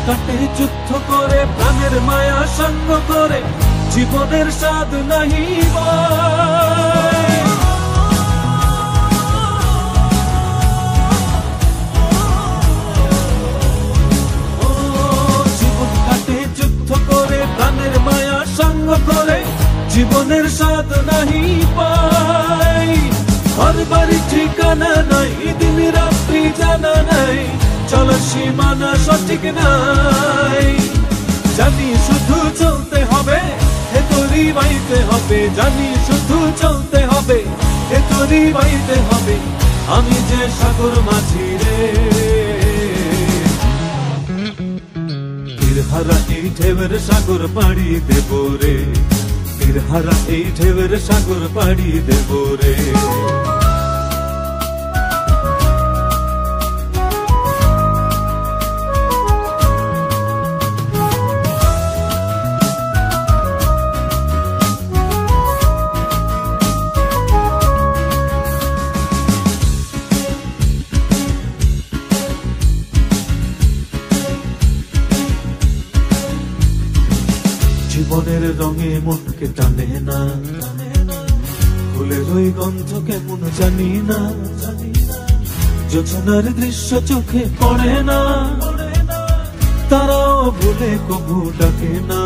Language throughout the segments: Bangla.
কাটে যুদ্ধ করে প্রাণের মায়া সঙ্গ করে জীবনের স্বাদ নাহি জীবন কাটে যুদ্ধ করে প্রাণের মায়া সঙ্গ করে জীবনের স্বাদ নাহি পাই ঘর বাড়ি ঠিকানা নাই দিন রাত্রি জানা নাই চলার সীমানা সঠিক নাই জানি শুধু চলতে হবে এ তোরই বাইতে হবে জানি শুধু চলতে হবে এ তোরই বাইতে হবে আমি যে সাগর মাঝি রে তীরহারা এই ঢেউয়ের সাগর পাড়ি দেব রে তীরহারা এই ঢেউয়ের সাগর পাড়ি দেব রে জীবনের রঙে মনকে টানে না ফুলের ওই গন্ধ কেমন জানি না যোজনার দৃশ্য চোখে পড়ে না তারাও ভুলে কবু ডাকে না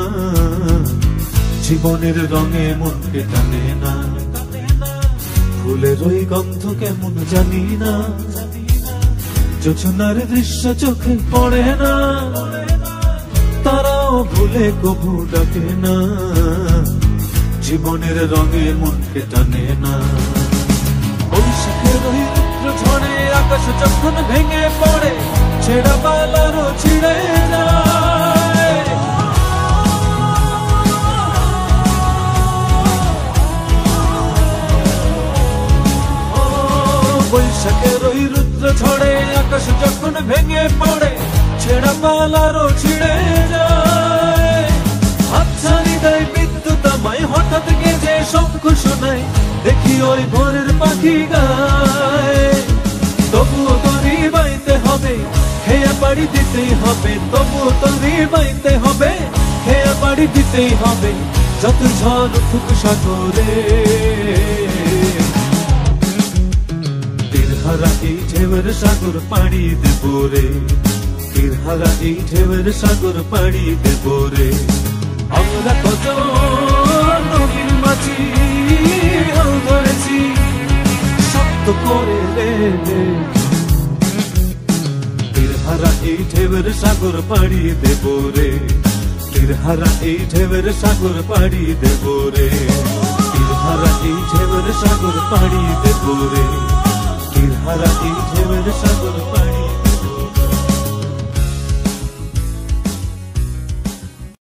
জীবনের রঙে মনকে টানে না ফুলের ওই গন্ধ কেমন জানি না যোজনার দৃশ্য চোখে পড়ে না তারাও ভুলে কবু ডাকে না জীবনের রঙে মনকে টানে না বৈশাখের ওই রুদ্র ঝড়ে আকাশ যখন ভেঙে পড়ে ছেঁড়া পালারও ছিঁড়ে যায় বৈশাখের ওই রুদ্র ঝড়ে আকাশ যখন ভেঙে পড়ে ছেঁড়া পালারও ছিঁড়ে যায় হাতছানি দেয় বিদ্যুৎ আমায় হঠাৎ গেজে শঙ্খ শোনায় দেখি ওই ভোরের পাখি গায় তবুও তোরই বাইতে হবে হেয়া পাড়ি দিতেই হবে তবুও তোরই বাইতে হবে হেয়া পাড়ি দিতেই হবে যত ঝড় উঠুক সাগরে তীরহারা এই ঢেউয়ের সাগর পাড়ি দেব রে তীরহারা এই ঢেউয়ের সাগর পাড়ি দেব রে আমরা কত নদীর মাঝি হাল ধরেছি শক্ত করে রে তীরহারা এই ঢেউয়ের সাগর পাড়ি দেব রে তীরহারা এই ঢেউয়ের সাগর পাড়ি দেব রে তীরহারা এই ঢেউয়ের সাগর পাড়ি দেব রে তীরহারা এই ঢেউয়ের সাগর পাড়ি